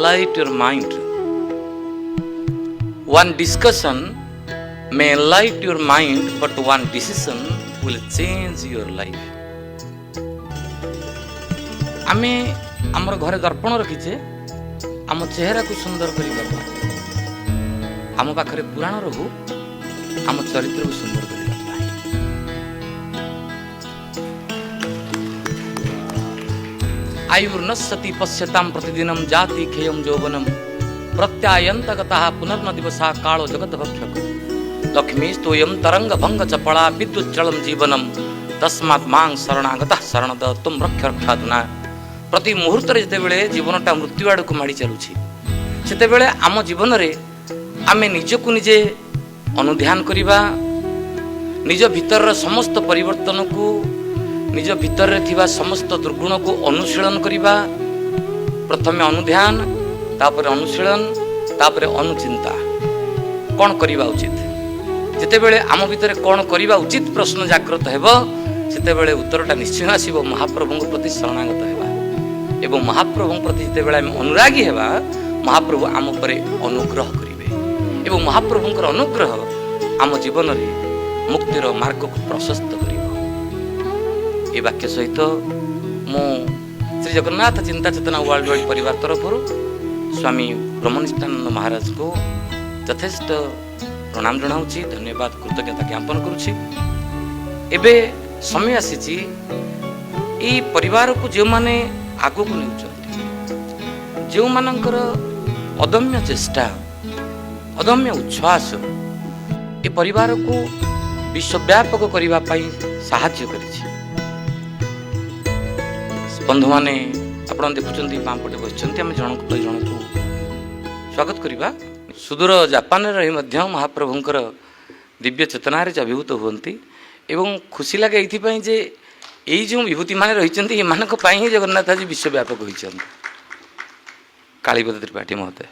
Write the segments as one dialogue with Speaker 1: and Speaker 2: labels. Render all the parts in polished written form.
Speaker 1: enlighten your mind. One discussion may enlighten your mind, but one decision will change your life. आमे आमर घरे दर्पण रखीचे आम चेहरा को सुंदर करिबा आम पाखरे पुराण रहू आम चरित्र को सुंदर करिबा आयुर्नश्यति पश्यतां प्रतिदिनं जाति खेयं यौवनं प्रत्यायन्तगतः पुनर्न दिवसा कालो जगद्भक्षक लक्ष्मीस्तोयं तरंगभंग चपला विद्युच्चलं जीवनं तस्मात् मां शरणागतः शरणद तुम रक्ष रक्षाधुना। प्रति मुहूर्त जितेबले जीवनटा मृत्यु आड़ को माड़ी चलुछि सेतेबेले आम जीवन रे आमे निजकु निजे अनुध्यान करिबा निज भीतर समस्त परिवर्तन को निज भीतर थिबा समस्त दुर्गुण को अनुशीलन करिबा। प्रथमे अनुध्यान तापर अनुशीलन तापर अनुचिंता कौन करिबा उचित जितेबले आम भीतर कौन करिबा उचित प्रश्न जागृत हेबो सेतेबेले उत्तरटा निश्चय आसीबो महाप्रभुଙ୍କ प्रति शरणागत हेबा एवं महाप्रभु प्रति जितेबेले आम अनुरागी हेबा महाप्रभु आम उपरे अनुग्रह करिवे एवं महाप्रभुଙ୍କର अनुग्रह आम जीवन रे मुक्तिर मार्ग को प्रशस्त करिवो। ए वाक्य सहित मु श्री जगन्नाथ चिंता चेतना वर्ल्ड वाइड परिवार तरफ स्वामी ब्रह्मनिष्ठानंद महाराज को यथेष्ट प्रणाम जनाऊँगी धन्यवाद कृतज्ञता ज्ञापन करुँची। एबे समय आसी परिवार को जो माने आगो को नेउचंती जो मानकर अदम्य चेष्टा अदम्य उच्छ्वास ए परिवार को विश्वव्यापक करिबा पई साहाय्य करिछि। बंधु माने आपण देखुचंती पांपटे बसिचंती आम जन को स्वागत करिबा। सुदूर जापान रही मध्य महाप्रभुंकर दिव्य चेतना अभिभूत हुअन्ति एवं खुशी लगे ये जे यही जो विभूति मान रही ही जगन्नाथ आज विश्वव्यापक होती। कालीपद त्रिपाठी महोदय।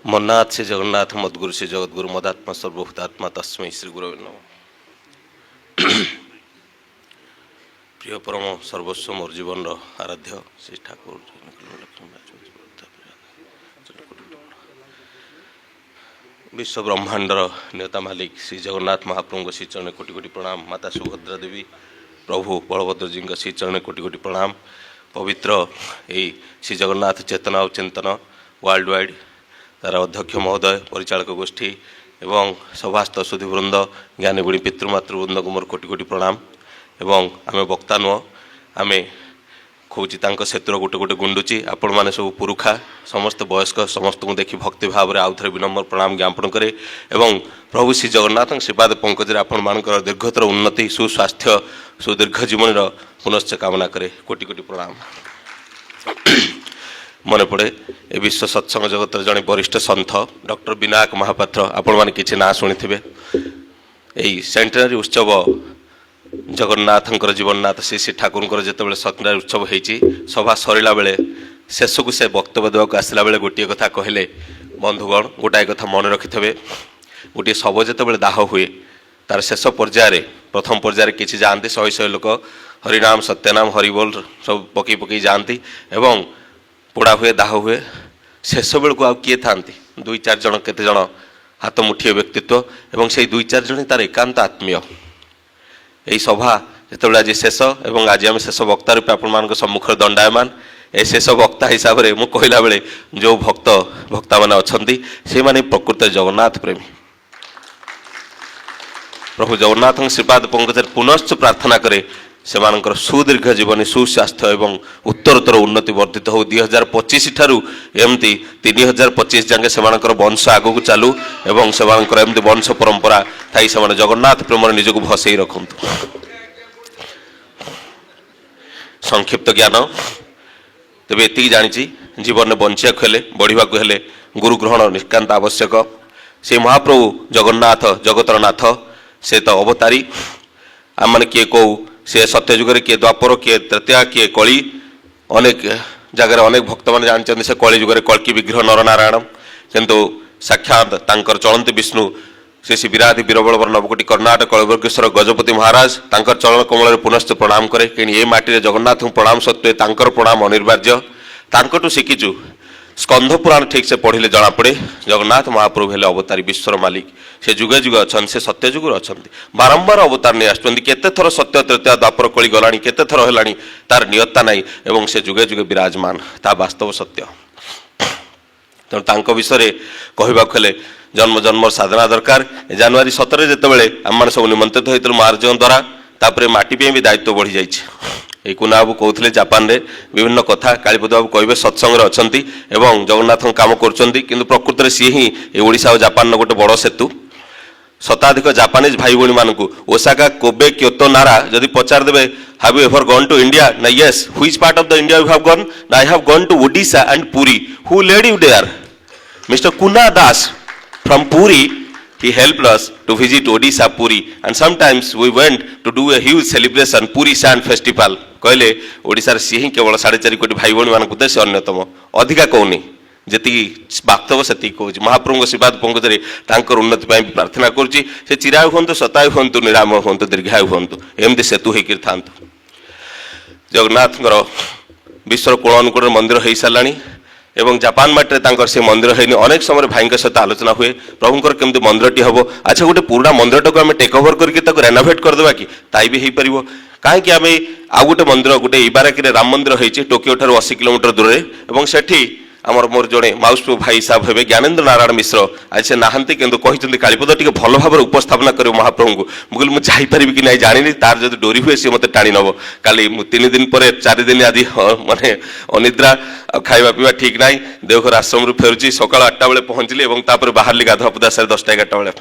Speaker 2: मन्नाथ से जगन्नाथ मद्गुरु से जगद्गुरु मदात्मा सर्वभूतात्मा तस्मै श्री गुरवे नमः। प्रिय परम सर्वस्व मोर जीवन आराध्य श्री ठाकुर विश्व ब्रह्मांडर नेता मालिक श्री जगन्नाथ महाप्रभु श्री चरण कोटि कोटि प्रणाम। माता सुभद्रा देवी प्रभु बलभद्र जी श्री चरण कोटि कोटि प्रणाम। पवित्र यही श्री जगन्नाथ चेतना और चिंतन वर्ल्ड वाइड तार अध्यक्ष महोदय परिचालक गोष्ठी एवं सभास्थ सुधीवृंद ज्ञानी गुणी पितृमातृवृंद को मोर कोटि कोटि प्रणाम। एवं आमे वक्ता नुह आमे खोजी तांको सेतुर गोटे गोटे गुंडुची आपण माने सब पुरुखा समस्त वयस्क समस्त को देखि भक्ति भाव रे आउथरे विनम्र प्रणाम ज्ञापन करे एवं प्रभु श्री जगन्नाथ श्रीपाद पंकज रे आपण मानकर दीर्घतर उन्नति सुस्वास्थ्य सुदीर्घ जीवन पुनश्च कामना करे कोटि कोटि प्रणाम। मन पड़े ए विश्व सत्संग जगत जड़े वरिष्ठ सन्थ डॉक्टर विनायक महापात्र आपण माने किछि ना शुणिथिबे। एई सेंटेनरी उत्सव जगन्नाथंकर जीवननाथ श्री श्री ठाकुर जिते सत्यनारायण उत्सव होती सभा सरला बेले शेष को से वक्तव्य देवाक आसला बेले गोटे कथा कहले बंधुगण गोटाए कथा मन रखिथे गोटे शव जिते दाह हुए तार शेष पर्यायर प्रथम पर्यायर किसी जाती शहे शहे लोक हरिनाम सत्यनाम हरिबोल सब पकई पकई जाती एवं पोड़ा हुए दाह हुए शेष बेलू आ किए था दुई चार जन केते जन हाथ मुठिए व्यक्तित्व एवं से दुई चार जन तार एकांत आत्मीय यही सभा जो आज शेष एवं आज आम शेष वक्ता रूपे आपण सम्मुख दंडायमान ए शेष वक्ता हिसाब से मुझे कहला बेले जो भक्ता मैंने अच्छा से माने प्रकृत जगन्नाथ प्रेमी प्रभु जगन्नाथ श्रीपाद पंकज पुनश्च प्रार्थना करे से सुदीर्घ जीवन सुस्वास्थ्य एवं उत्तरोत्तर उन्नति वर्धित हो 2025 ठारू एमती 3025 जांगे से वंश आगू को चालू एवं से एमती वंश परंपरा थी से जगन्नाथ प्रेम निजक भसई रखु। संक्षिप्त ज्ञान तेज एति जानी जीवन में बंचा हेले बढ़ा हेले गुरु ग्रहण निष्कांत आवश्यक। से महाप्रभु जगन्नाथ जगतर नाथ से तो अवतारी आम मैंने किए कौ से सत्यजुगे किए द्वापर किए तृतीया किए कली अनेक जगह अनेक भक्त मैंने जानते से कली जुगे कल्कि विग्रह नरनारायण किंतु साक्षात तांकर चलंती विष्णु श्री श्री विराधि बीरबल नवकोटि कर्णाटक कलवर्गेश्वर गजपति महाराज तांकर चरण कमल पुनश्च प्रणाम करे कहीं ये माटी जगन्नाथ प्रणाम सत्वे तांकर प्रणाम अनिवार्य तांकटू शिखिचु स्कंध पुराण ठीक से पढ़िले जना पड़े जगन्नाथ महाप्रभु हेले अवतारी विश्वर मालिक से जुगे जुगे अच्छा से सत्य जुगर अच्छा बारंबार अवतार नहीं आसुँच केते थर सत्य त्रेता द्वापर कली गलानी केते थर है तार नियत्ता नहीं एवं से जुगे जुगे विराजमान ता वास्तव सत्य तेणु तांको विषय कहवाक हेले जन्म जन्म साधना दरकार जनवरी 17 जितेबाला आम सब निमंत्रित होते महाराज द्वारा तापर माटी भी दायित्व बढ़ी जाइए कुना बाबू कहते जापान रे विभिन्न कथा कालीपद बाबू कहे सत्संग अच्छा जगन्नाथ काम कर प्रकृत में सी ही ओडिशा और जापान गोटे बड़ सेतु शताधिक जापानीज भाई भाई मानक ओसाका कोबे क्योतो नारा जदि पचार देबे have you ever gone to India ना yes which part of the India you have gone ना I have gone to Odisha and Puri who led you there mister Kuna Das from Puri he helped us to visit Odisha Puri and sometimes we went to do a huge celebration Puri Sand Festival कहले ओडिशा रे सी ही केवल 4.5 कोटी भाई भाई मानक उद्देश्य अन्यतम अधिका कहूनी जी वास्तव से कह महाप्रभु आशीर्वाद पंकज तांकर उन्नति प्रार्थना करुच्ची से चिरायु हूँ शतायु हूँ निराम हूँ दीर्घायु हूँ एमती सेतु होकर था जगन्नाथ विश्वर कोण अनुकूल मंदिर हो सारा एवं जापान माटे से मंदिर है अनेक समय भाई सहित आलोचना हुए प्रभुंर केमती मंदिरटी हम अच्छा गोटे पुराना मंदिर टाक आम टेक ओवर करके रेनोवेट करदेवा कि ताई भी हो पार कहीं आम आउ गोटे मंदिर गोटे इबाराकी राम मंदिर होती टोकियो ठार 80 किलोमीटर दूर में सेठी आमर मोर जड़े माउसपु भाई साहब हे ज्ञानेन्द्र नारायण मिश्र आज से नहांती किंतु कहते कालीपद टी भल भाव उपस्थापना कर महाप्रभु को मुझे मुझे जापरि कि नहीं जानी तार जो डोरी हुए सी मत टाणी नब काली 3 दिन पर 4 दिन आदि माने अनिद्रा खाଇବା पीवा ठीक ना देवघर आश्रम फेरुची सका 8टा बेले पहुँचली और बाहर गाधुआ पदा सारे 10टा 11टा बेले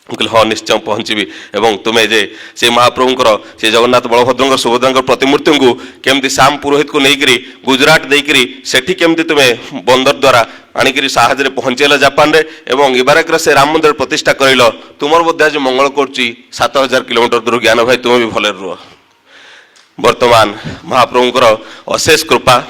Speaker 2: कहली हाँ निश्चय पहुँची एवं तुम्हें जे से महाप्रभुंर से जगन्नाथ बलभद्र सुभद्रा प्रतिमूर्ति को केमती श्याम पुरोहित को लेकर गुजरात देकर सेठी केमती तुम्हें बंदर द्वारा आणिक साहज पहुँचेल जापान रे एवं इबाराक से राम मंदिर प्रतिष्ठा करल तुमर मध्य आज मंगल करुच्ची 7000 किलोमीटर दूर ज्ञान भाई तुम्हें भी भले रुह वर्तमान महाप्रभुंर अशेष कृपा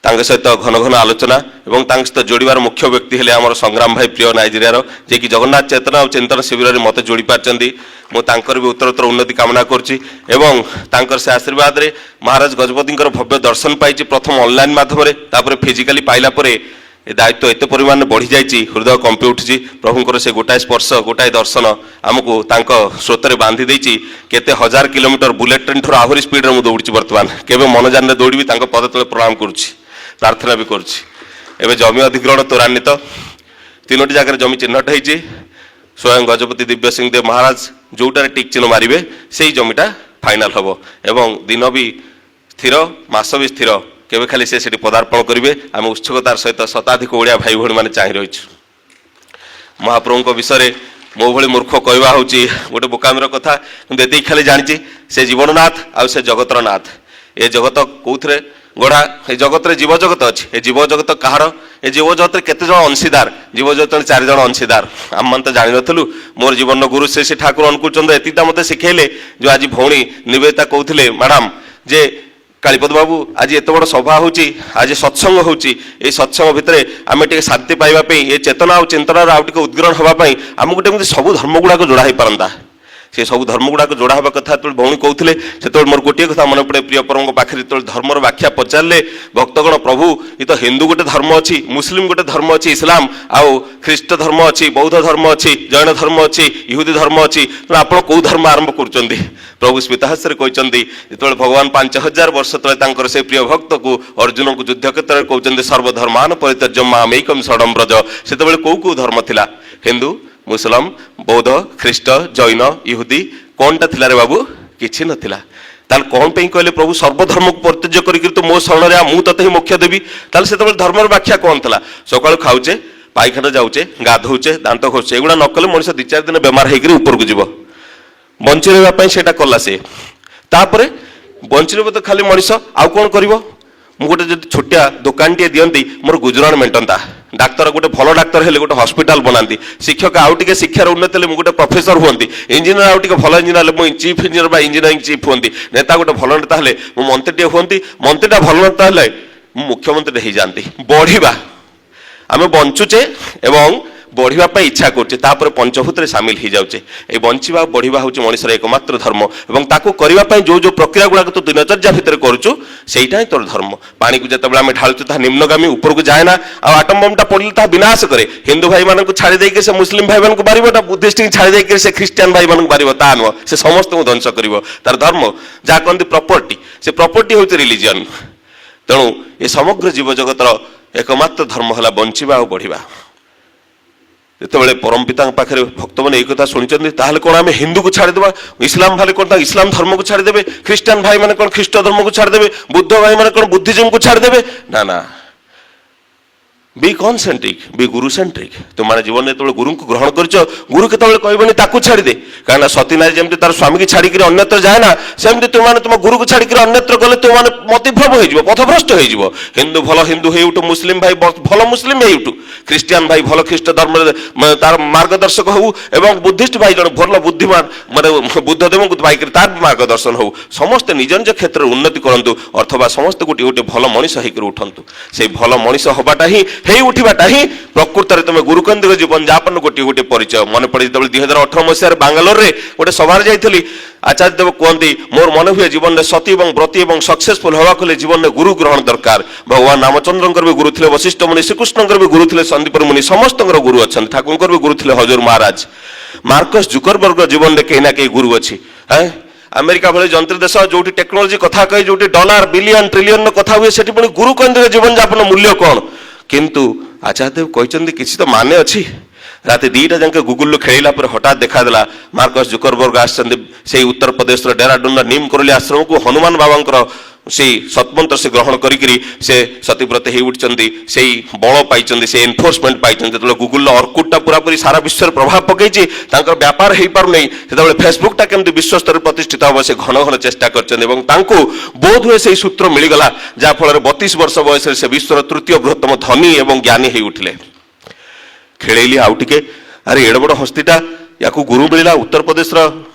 Speaker 2: सहित घन घन आलोचना और सहित जोड़ार मुख्य व्यक्ति हेले आमर संग्राम भाई प्रिय नाइजेरिया जे कि जगन्नाथ चेतना और चिंतन शिविर में मत जोड़ी पार्टी मुझे भी उत्तरोत्तर उन्नति कामना कर से आशीर्वाद रे महाराज गजपति भव्य दर्शन पाई प्रथम ऑनलाइन माध्यम फिजिकाली पाइला दायित्व एत परिमाण बढ़ी जाइए हृदय कंपी उठी प्रभुंर से गोटाए स्पर्श गोटाए दर्शन आमको स्रोत में बांधि देती केते 1000 किलोमीटर बुलेट ट्रेन ठूर आहरी स्पीड में दौड़ी बर्तमान केवे मन जान दौड़ी पद तले प्रणाम करुच्ची प्रार्थना भी करुच्ची जमी अधिग्रहण त्वरान्वित 3टी जगह जमी चिन्हट होती स्वयं गजपति दिव्य सिंह देव महाराज जोटार टिक चिन्ह मारे से जमीटा फाइनाल हम एवं दिन भी स्थिर मास भी स्थिर केवे खाली से पदार्पण करेंगे आम उत्सुकतार सहित शताधिक ओडिया भाई भाई मैंने चाह रही महाप्रभु विषय मो भली मूर्ख कहवा हूँ गोटे बोकामीर कथा कि खाली जानी से जीवननाथ आ से जगतर नाथ ए जगत कौथे गढ़ा ये जगत रे जीव जगत अच्छी ये जीव जगत कहार ये जीव जगत केते जन अंशीदार जीव जगत 4 जन अंशीदार आम मन तो जानी नथलु मोर जीवन गुरु श्री ठाकुर अनुकूल चंद्र एतिटा मते शिखेले जो आज भौणी निवेदिता कहते मैडम जे कालीपद बाबू आज एत बड़ सभा होची आज सत्संग होची ए सत्संग भितर आम टे शांति पाइबा ये चेतना और चिंतन आउ टे उद्ग्रहण होगापी आमको गोटे सब धर्म गुड़ाक जोड़ा हो पारंता से सब धर्म गुड़ाक जोड़ा हवा कथा जो भौणी कहते से मोर गोटे कथा मन पड़े प्रिय परम पाखे जो धर्मर व्याख्या पचारे भक्तगण प्रभु ये तो हिंदू गोटे धर्म अच्छी मुस्लिम गोटे धर्म अच्छी इस्लाम आउ ख्रीष्ट धर्म अच्छी बौद्ध धर्म अच्छी जैन धर्म अच्छी इहुदी धर्म अच्छी तो आप कौ धर्म आरंभ कर प्रभु स्मिताहास्य कहते जो भगवान 5000 वर्ष तले से प्रिय भक्त को अर्जुन को युद्ध क्षेत्र में कहते सर्वधर्मान परित्यज्य मामेकम शरणं व्रज से कौ धर्म थिला हिंदू मुसलम बौद्ध ख्रीष्ट जैन इहुदी कौनटा थिला रे बाबू किछि नथिला ताल कौन पे कहले प्रभु सर्वधर्म को परित्यज्य करिक तो मो शरण रे मु तते ही मोक्ष देवी ताल से धर्मर व्याख्या कौन थिला सकाळ खाउचे पाइखाना जाउचे गाधौचे दांत घोषे एगुड़ा नकले मनुष्य 2-4 दिन बेमार होकर ऊपर को जीव बंची रहा से कला से तापरे बंची तो खाली मनीष आउ कौन कर गोटे छोटिया दुकान टे दियंती मोर गुजराण मेंटता डाक्तर गोटे भल डाक्तर हेले गोटे हॉस्पिटल बनाती शिक्षक आउ टे शिक्षार उन्नति हेल्ले गोटे प्रोफेसर हुई इंजीनियर आउ टे भल इंजीनियर मुझे चीफ इंजीनियर बा इंजीनियरिंग चीफ हुई नेता गोटे भल नेता हेले मंत्री हुई मंत्रीटा भल नेता हेले मुख्यमंत्री हो जाती बढ़िया आम बंचुचे एवं बढ़िया इच्छा करछे तापर पंचभूत सामिल हो जाऊे ये बंचिबा बढ़िया हूँ मनुष्यर एकमात्र धर्म और ताकू करने जो जो प्रक्रिया गुड़ाक तो दिनचर्या भितर करुचु सेटा ही तोर धर्म पानी को जिते आम ढालुचु निम्नगामी ऊपर को जाए ना आटम बम पड़े ता विनाश करे हिंदू भाई मान छाड़ी देकर से मुस्लिम भाई मान मार बुद्धिस्ट छाड़ी देकर से ख्रीस्टियान भाई मान मार ता नुह से समस्त को ध्वंस कर तार धर्म जहाँ कहते प्रॉपर्टी से प्रॉपर्टी हूँ रिलीजन तेणु ये समग्र जीव जगतर एकमात्र धर्म है बंचिबा और बढ़िया जिते परम पिता पाखे भक्त मैंने एक कथा शुणी कौन आम हिंदू को छाड़देवा इस्लाम भाई कौन इस्लाम धर्म को छाड़देवे ख्रीस्टान भाई मैंने कौन ख्रीस्ट धर्म को छाड़देवे बुद्ध भाई मैंने कौन बुद्धिज्म को छाड़देवे ना ना बी कौन सेंट्रिक बी गुरु सेंट्रिक तुम मैंने जीवन में गुरु को ग्रहण कर गुरु के कहबनी ताकू छाड़दे कहीं सती नारी जमी तार स्वामी की छाड़ी अन्यत्र जाए ना सेमती तुम तुम गुरु को छाड़ी अन्यत्र गले तुम मैंने मतिभ्रम हो पथभ्रष्ट हो हिंदू भल हिंदू हो उठु मुस्लिम भाई भल मुस्लिम हो उठु ख्रीस्टियान भाई भल ख्रीस्ट धर्म तार मार्गदर्शक हो एवं बुद्धिस्ट भाई जन भल बुद्धिमान माने बुद्धदेव को पाई तार मार्गदर्शन हो समस्त निज निज क्षेत्र में उन्नति करूँ अथवा समस्त गोटे गोटे भल मनीष होकर उठतु से भल मनीष हवाटा ही उठाटा ही प्रकृत में तुम गुरुकेन्द्रिक जीवन यापन गोटे गोटे परिचय मन पड़े जो 2018 मसीह बांगालोर में गोटे सभार जाइली आचार्य देव कहते मोर मन हुए जीवन में सती और व्रती और सक्सेसफुल हवा कले जीवन में गुरु ग्रहण दरकार भगवान रामचंद्र भी गुरु थे वशिष्ठ मुनि श्रीकृष्ण भी गुरु थे संदीप मुनि समस्त गुरु अच्छा ठाकुर भी गुरु थे हजूर महाराज मार्कस जुकरबर्ग जीवन में कहीं ना कहीं गुरु अच्छी है अमेरिका भले जंत्र देश जो टेक्नोलोजी कथा कही जो डॉलर बिलियन ट्रिलियन कथा हुए से गुरु केन्द्र जीवन यापन मूल्य कौन किंतु आचार्यदेव कहते किसी तो माने अच्छी रात 2टा जाके गुगल खेला पर हठात देखादेला मार्कस जुकरबर्ग आसे उत्तर प्रदेश डेराडून नीम करली आश्रम को हनुमान बाबा से सतमंत्र से ग्रहण करी से सतीव्रत हो उठती से बल पाई से एनफोर्समेंट पाई जो गुगल अर्कुटा पूरा पूरी सारा विश्व प्रभाव पकई व्यापार हो पार नहीं से फेसबुकटा केमती विश्व स्तर प्रतिष्ठित हम से घन घन चेष्टा कर बोध हुए से सूत्र मिलगला जहाँफल 32 वर्ष बयस से विश्वर तृतीय बृहत्तम धनी और ज्ञानी हो उठिले खेल आउ टे अरे एड़ बड़ हस्तीटा या गुरु मिलला उत्तर प्रदेश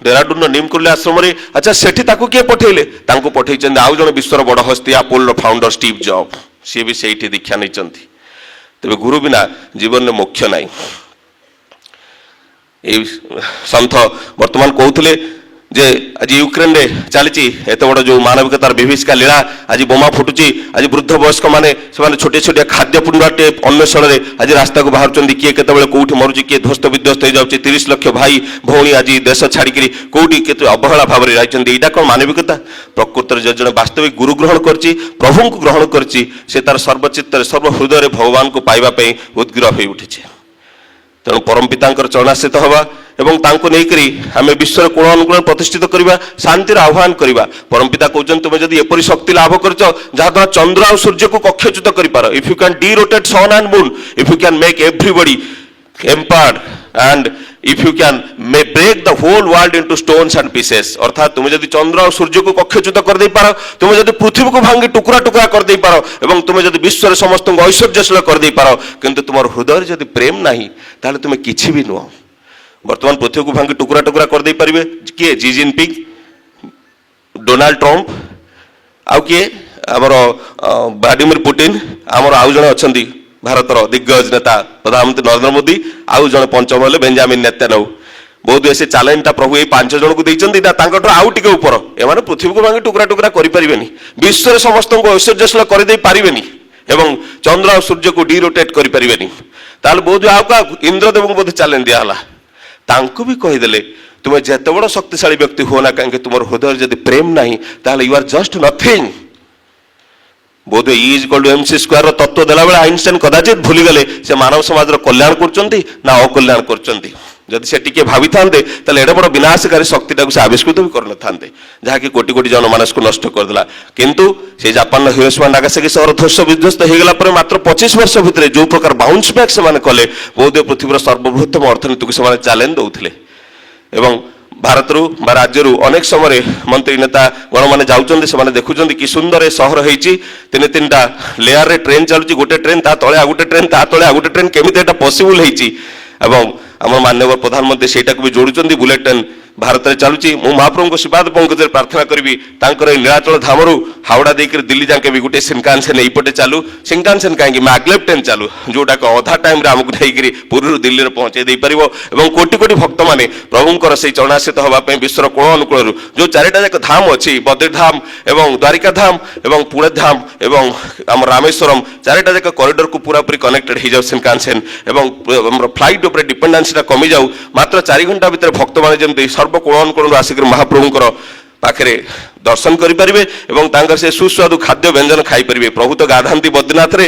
Speaker 2: डेराडून नीम करले आश्रम में अच्छा सेठी किए पठेले पठे आउ जन विश्वर बड़ हस्ती Apple founder Steve job C भी से दीक्षा नहीं तेज गुरु बिना जीवन में मोक्ष ना सन्थ वर्तमान कहते जे आज यूक्रेन रे चली एत बड़ जो मानविकतार विभीषिका लीला आज बोमा फुटुची आज वृद्ध वयस्क मैंने छोटे छोटे खाद्य पुण्यटे अन्वेषण में आज रास्ता को बाहर किए केतबेले कौटी मरुची किए ध्वस्त विध्वस्त हो जाऊँगी 30 लाख भाई भौणी आज देश छाड़ी कौटी के अवहेला भाव में रही कौन मानविकता प्रकृत जो जन वास्तविक गुरु ग्रहण कर प्रभु को ग्रहण कर तार सर्वचित्त सर्वहृदय भगवान को पाइबापी उद्ग्रह हो उठी तेणु परम पिता चरणाश्रित हवा एवं तांको नेकरी आमे विश्व कोण अनुकूल प्रतिष्ठित करवा शांतिर आह्वान करवा परम पिता कहते तुम जब एपरी शक्ति लाभ कर जहाद्वारा चंद्र और सूर्य को कक्षच्युत कर if you can derotate sun and moon if you can make everybody empowered and if you can may break the whole world into stones and pieces अर्थात तुम जब चंद्र और सूर्य को कक्षच्युत कर दे पार तुम जब पृथ्वी को भांगी टुकड़ा टुकड़ा कर दे पार एवं तुम जब विश्व समस्त ऐश्वर्यशील कर दे पार किंतु तुम हृदय जब प्रेम नहीं ताले तुम किछि भी नुह वर्तमान पृथ्वी को भांगी टुकड़ा टुकड़ा कर दे पारे किए जी जिनपिंग डोनाल्ड ट्रंप आउ किए आमर व्लादिमीर पुतिन आमर आउ जने अछंती भारतर दिग्गज नेता प्रधानमंत्री नरेंद्र मोदी आउ जने पंचम हेले बेंजामिन नेतान्याहू बहुत ऐसे चैलेंजटा प्रभु ये 5 जन को देइचंती आउ टिके ऊपर एमाने पृथ्वी को भांगी टुकड़ा टुकड़ा करि परिबेनी विश्व समस्त ऐश्वर्यशील कर दे पारिबेनी एवं चंद्र और सूर्य को डीरोटेट करि परिबेनी ताल बहुत आउ का इंद्रदेव को बोध चैलेंज दिया हला तांको भी कहीदेले तुम जिते बड़ शक्तिशाली व्यक्ति हो ना कहीं तुम हृदय जब प्रेम नहीं ताले यू आर जस्ट नथिंग बोध is equal to MC square तत्व देला बेले आइनस्टाइन कदाचित भूलीगले से मानव समाज कल्याण करचंती ना अकल्याण करचंती जदि से टिके भावी थांते ताले एडे बड़ विनाशकारी शक्तिटा को से आविष्कृत भी करन थांते जहाँकि कोटि कोटि जनमानस को नष्ट करदेला किंतु से जापान हिरोशिमा नागासाकी शहर ध्वस्त विध्वस्त हो गला पर मात्र 25 वर्ष भितर जो प्रकार बाउंस बैक से कले बोध पृथ्वीर सर्वबृहत्तम अर्थनीति को से चैलेंज दौले एवं भारत राज्य अनेक समय मंत्री नेता गण मैंने जाऊँच से देखुं कि सुंदर सहर होती 3-3टा लेयर रे ट्रेन चलुची गोटे ट्रेन ता तले आ गोटे ट्रेन ता तले आ गोटे ट्रेन केमिति एटा पॉसिबल होती एवं आम माननीय प्रधानमंत्री सेटा को भी जोड़ुचंदी बुलेट ट्रेन भारत में चलुची मु महाप्रभु को शिवाद पंकज प्रार्थना करी नीलाचल धामरू हावड़ा देकर दिल्ली जाके भी गोटे सिनकानसेन यपटे चालू सिनकानसेन कहीं मैग्लेव ट्रेन चालू जोटा अधा टाइम आमको नहीं पुरी दिल्ली में पहुंचे दे पार कोटि कोटि भक्त मैंने प्रभुंर से चरणाश्रित होगापी विश्वर कोण अनुकूल जो चारिटा जाक धाम अच्छी बद्रीधाम एवं द्वारिका धाम एवं पुणे धाम एवं आम रामेश्वरम चारिटा जाक कॉरिडोर को पूरा पूरी कनेक्टेड हो जाऊ सिनकानसेन एवं फ्लाइट उपर डिपेंडेंसीटा कमी जाऊ मात्र 4 घंटा भीतर भक्त मैंने जमी सर्वकोण अनुकोण आसिक महाप्रभुंर पाखे दर्शन करें और से सुस्वादु खाद्य व्यंजन खाईपर प्रभु तो गाधाती बद्रीनाथ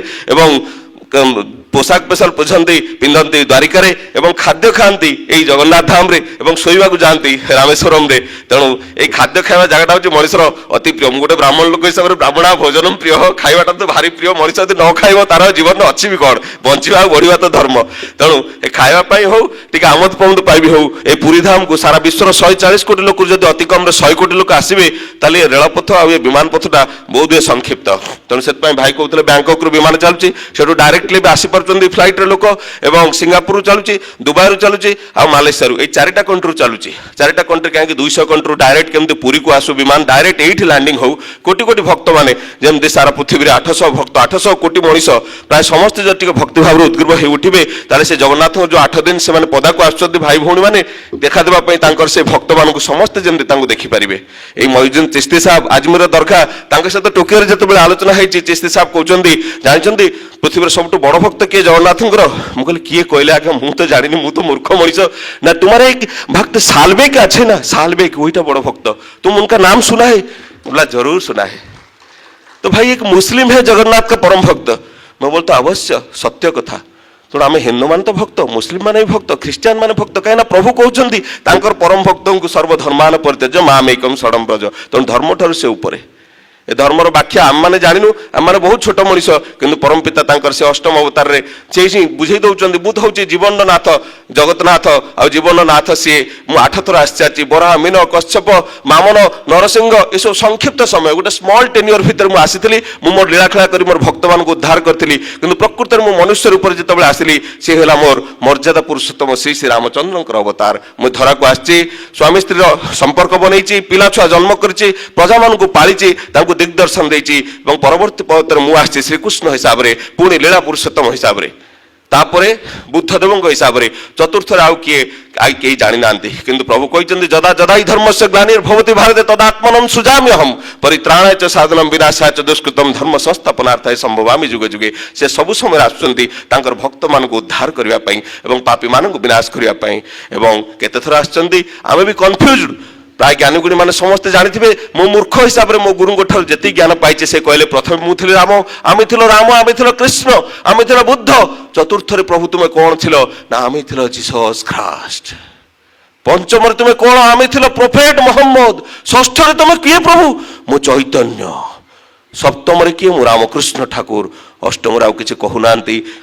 Speaker 2: पोशाक पेशाल पिंधती द्वारिकार एवं खाद्य खाती यही जगन्नाथ धाम रे एवं शोवा जाती रामेश्वरम रे तेणु ये खाद्य खावा जगटा हूँ मनीषर अति प्रिय गोटे ब्राह्मण लोक हिसाब से ब्राह्मण भोजन प्रिय खावाटा तो भारी प्रिय मनीष यदि न खाइब तार जीवन अच्छी भी कौन बंचा बढ़िया तो धर्म तेणु ये खावाई हो टी आमद प्रमोद पाइबी हो ये पुरी धाम को सारा विश्वर 140 कोटी लोक जब अति कम 100 कोटी लोक आसवे ताले रेलपथ आ विमान पथटा बहुत संक्षिप्त तेणु से भाई कहते बैंकक विमान चलुची से डायरेक्टली भी आसी फ्लाइट रे लोक एवं सिंगापुर चलुची दुबई रु चलुची आ मालेशिया रु 4टा कंट्री चलुची 4टा कंट्री कहीं 200 कंट्री डायरेक्ट केमती पुरी को आसु विमान डायरेक्ट एठी लैंडिंग हो कोटि कोटि भक्त माने जेमती सारा पृथ्वी 800 भक्त 800 कोटि मनीष प्राय समस्त जब टिके भक्ति भाव उद्ग्रीव हो उठिबे ताले से जगन्नाथ जो 8 दिन से माने पदा को आछथि भाई भौणी माने देखा देबा पई तांकर से भक्त मानकु समस्त जेमती तांको देखि परिबे एई मौजुद चिश्ती साहब आजमीर दरगाह तांके सहित टोकियो रे जतबेले आलोचना हेछि चिश्ती साहब कहउचंदी जानचंदी पृथ्वी सबठु बड़ भक्त किए जगन्नाथ मुझे किए कहले आगे मुझे जानी मुझे मूर्ख मनीष ना तुम्हारे एक भक्त सालबेग अच्छे ना सालबेग वहीटा बड़ भक्त तुम उनका नाम सुना है बोला जरूर सुना है तो भाई एक मुस्लिम है जगन्नाथ का परम भक्त मैं बोलता अवश्य सत्य कथा तो आम हिंदू मान तो भक्त मुस्लिम मान भी भक्त ख्रीस्टियान मान भक्त कहीं प्रभु कहते परम भक्त को सर्वधर्मान परित्यज माम एकम शरणं व्रज तेणु धर्म ठार से उपरे ए धर्मर व्याख्या आम मैंने जानू आम मैंने बहुत छोट मनीष किंतु परम पिता से अष्टम अवतार से बुझे दौरान बुध हूँ जीवन नाथ जगतनाथ आ जीवन नाथ सी मु 8 थर आसी बराह मीन कश्यप मामन नरसिंह ये सब संक्षिप्त समय गोटे स्मॉल टेन्योर भितर मुझे आसी मोर लीलाखेला कर मोर भक्त मान उद्धार करी कि प्रकृत में मनुष्य रूप से जिते आसली सी है मोर मर्यादा पुरुषोत्तम श्री श्री रामचंद्र अवतार मुझे धरा को आसी स्वामी स्त्री संपर्क बनई पिला छुआ जन्म कर प्रजा मान पाली दिग्दर्शन देती परवर्ती पद मुझे श्रीकृष्ण हिसाब से पुणी लीला पुरुषोत्तम हिसाब से तापर बुद्धदेव हिसाब से चतुर्थ आउ किए कई जानी ना किंतु प्रभु कहते जदा जदा ही धर्म से ग्लानिर्भवति भारत तदात्मनं सृजाम्यहम् परित्राणाय च साधनं विनाशाय च दुष्कृतं धर्म संस्थापनार्थाय संभवामि जुगे जुगे से सबु समय आसुचंती तांकर भक्त मान को उद्धार करबा पई एवं पापी मान को विनाश करबा पई एवं केते थर आसुचंती आमे भी कन्फ्यूज्ड प्राय ज्ञानगुणी मैंने समस्ते जानी मो मूर्ख हिसाब से मो गुरु ठार जी ज्ञान पाई से कहले प्रथम मुझे राम आम थिल कृष्ण आम थिल बुद्ध चतुर्थ प्रभु तुम्हें कौन थिल ना आम थिल जीसस ख्राइस्ट पंचम तुम्हें कौन आम थिल प्रोफेट मोहम्मद षष्ठ तुम्हें किए प्रभु मो चैतन्य सप्तम किए मो रामकृष्ण ठाकुर अष्टम आउ कि कहूना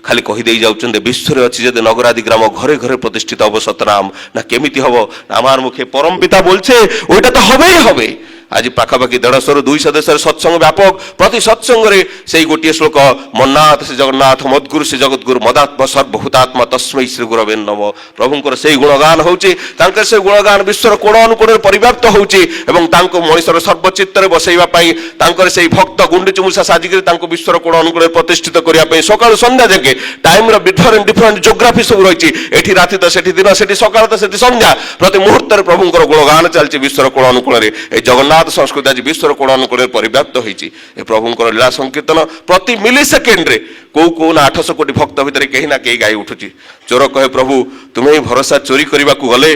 Speaker 2: खाली कहीदे जाऊँ विश्व अच्छी जब नगरादि ग्राम घरे घरे प्रतिष्ठित हम सतनाम ना केमी हम आमार मुखे परम पिता बोलছে ওইটা তো হবেই হবে आज पाखापाखि 150 ରୁ 200 देश सत्संग व्यापक प्रति सत्संग से गोटे श्लोक मन्नाथ श्री जगन्नाथ मद्गुरु श्री जगद्गुरु मदात्मा सर्वभूतात्मा तस्मै श्री गुरवे नमः प्रभुंकर से गुणगान होउची तांकर से गुणगान विश्वर कोण अनुकोण पर्याप्त होउची एवं तांको मनुष्यर सर्वचित्त रे बसैबा पई तांकर से भक्त गुंडीची मूषा साजिक तांको विश्वर कोण अनुकोण प्रतिष्ठित करिया पई सकाळ संध्या जके टाइम रो डिफरेंट जियोग्राफी सब रहिची एठी राति तो सेठी दिन सेठी सकाळ तो सेठी संध्या प्रति मुहूर्त रे प्रभुंकर गुणगान चलची विश्वर कोण अनुकोण रे ए जगन्नाथ संस्कृति आज विश्वर कोण अनुकोण पर्याप्त होती प्रभुंकर लीला संकीर्तन प्रति मिली सेकेंड रे कौ ना 800 कोटी भक्त भितर कहीं ना कहीं गाई उठुची चोर कहे प्रभु तुम्हें ही भरोसा चोरी करने को गले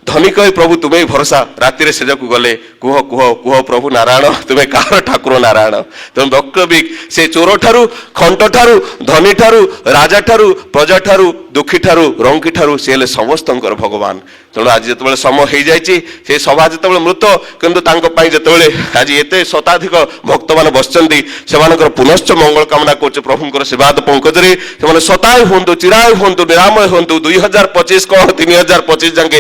Speaker 2: धनी कहे प्रभु तुम्हें ही भरोसा राति से को गले कुह कुह कुह प्रभु नारायण तुम्हें कहार ठाकुर नारायण तुम वक्तविक से चोर ठारू खंट ठारू धनी ठारू राजा ठारू प्रजा ठारू दुखी ठारू रंकी ठारू सी हेले समस्त भगवान तेणु आज जो समय हो जाए सभा जो मृत किंतु जो आज एत शताधिक भक्त मैंने बसचंती से पुनश्च मंगल कामना कर प्रभुंर सेवाद पंकज से शताय हूँ चिराय हूँ निरामय हूँ 2025 कौन 3025 जाके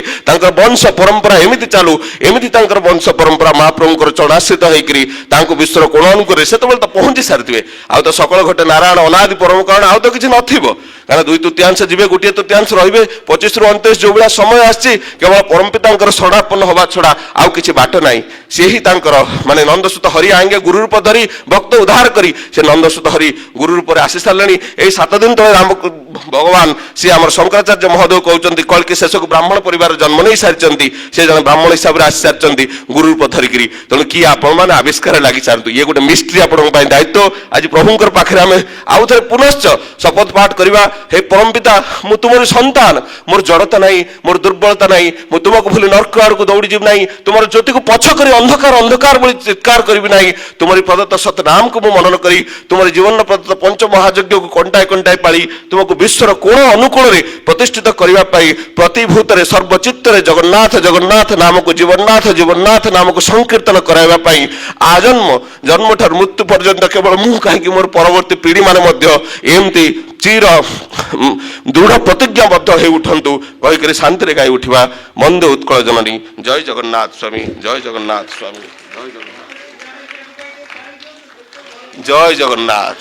Speaker 2: वंश परंपरा एमती चालू एमती वंश परंपरा महाप्रभुंर चढ़ाश्रित होकर विश्वर कोण अनुकूल से तो पहुंची सारी आ तो सकल घटे नारायण अनादि परम कारण आउ तो किसी नथिबो କାରଣ 2/3 ଯିବେ 1/3 ରହିବେ 25 ରୁ 29 ଯୋଉ ଭଳିଆ ସମୟ ଆସିଛି କେବଳ ପରମପିତାଙ୍କର ଶରଣାପନ୍ନ ହବା ଛଡା ଆଉ କିଛି ବାଟ ନାହିଁ। ସେ ହିଁ ତାଙ୍କର ମାନେ ନନ୍ଦସୁତ ହରି ଆଙ୍ଗେ ଗୁରୁ ରୂପ ଧରି ଭକ୍ତ ଉଦ୍ଧାର କରି ସେ ନନ୍ଦସୁତ ହରି ଗୁରୁ ରୂପରେ ଆସି ସାରିଲେଣି। ଏଇ 7 ଦିନ ତଳେ ରାମ ଭଗବାନ ସିଏ ଆମର ଶଙ୍କରାଚାର୍ଯ୍ୟ ମହୋଦୟ କହୁଛନ୍ତି କଳ୍କି ଶେଷକୁ ବ୍ରାହ୍ମଣ ପରିବାର ଜନ୍ମ ନେଇ ସାରିଛନ୍ତି। ସେ ଜଣେ ବ୍ରାହ୍ମଣ ହିସାବରେ ଆସି ସାରିଛନ୍ତି ଗୁରୁ ରୂପ ଧରିକିରି। ତେଣୁ କିଏ ଆପଣମାନେ ଆବିଷ୍କାର ଲାଗି ସାରନ୍ତୁ। ଇଏ ଗୋଟେ ମିଷ୍ଟ୍ରି ଆପଣଙ୍କ ପାଇଁ ଦାୟିତ୍ୱ। ଆଜି ପ୍ରଭୁଙ୍କର ପାଖରେ ଆମେ ଆଉ ଥରେ ପୁନଶ୍ଚ ଶପଥ ପାଠ କରିବା। ହେ ପରମପିତା ମୁଁ ତୁମର ସନ୍ତାନ, ମୋର ଜଡ଼ତା ନାହିଁ, ମୋର ଦୁର୍ବଳତା ନାହିଁ, ମୁଁ ତୁମକୁ ଭୁଲି ନର୍କ ଆଡ଼କୁ ଦୌଡ଼ିଯିବି ନାହିଁ, ତୁମର ଜ୍ୟୋତିକୁ ପଛ କରି ଅନ୍ଧକାର ଅନ୍ଧକାର ଭଳି ଚିତ୍କାର କରିବି ନାହିଁ। ତୁମରି ପ୍ରଦତ୍ତ ସତ ନାମକୁ ମୁଁ ମନନ କରି ତୁମର ଜୀବନର ପ୍ରଦତ୍ତ ପଞ୍ଚ ମହାଯଜ୍ଞକୁ କଣ୍ଟାଏ କଣ୍ଟାଏ ପାଳି ତୁମକୁ ବିଶ୍ୱର କୋଣ ଅନୁକୋଣରେ ପ୍ରତିଷ୍ଠିତ କରିବା ପାଇଁ ପ୍ରତିଭୂତରେ ସର୍ବଚିତ୍ତରେ ଜଗନ୍ନାଥ ଜଗନ୍ନାଥ ନାମକୁ ଜୀବନ୍ନାଥ ଜୀବନ୍ନାଥ ନାମକୁ ସଂକୀର୍ତ୍ତନ କରାଇବା ପାଇଁ ଆଜନ୍ମ ଜନ୍ମଠାରୁ ମୃତ୍ୟୁ ପର୍ଯ୍ୟନ୍ତ କେବଳ ମୁଁ କାହିଁକି ମୋର ପରବର୍ତ୍ତୀ ପିଢ଼ିମାନେ ମଧ୍ୟ ଏମିତି ଚିର ଦୃଢ଼ ପ୍ରତିଜ୍ଞାବଦ୍ଧ ହେଇ ଉଠନ୍ତୁ କହିକରି ଶାନ୍ତିରେ ଗାଇ ଉଠିବା। ମନ୍ଦ ଉତ୍କଳ ଜନନୀ ଜୟ ଜଗନ୍ନାଥ ସ୍ୱାମୀ, ଜୟ ଜଗନ୍ନାଥ ସ୍ୱାମୀ, ଜୟ ଜଗନ୍ନାଥ, ଜୟ ଜଗନ୍ନାଥ।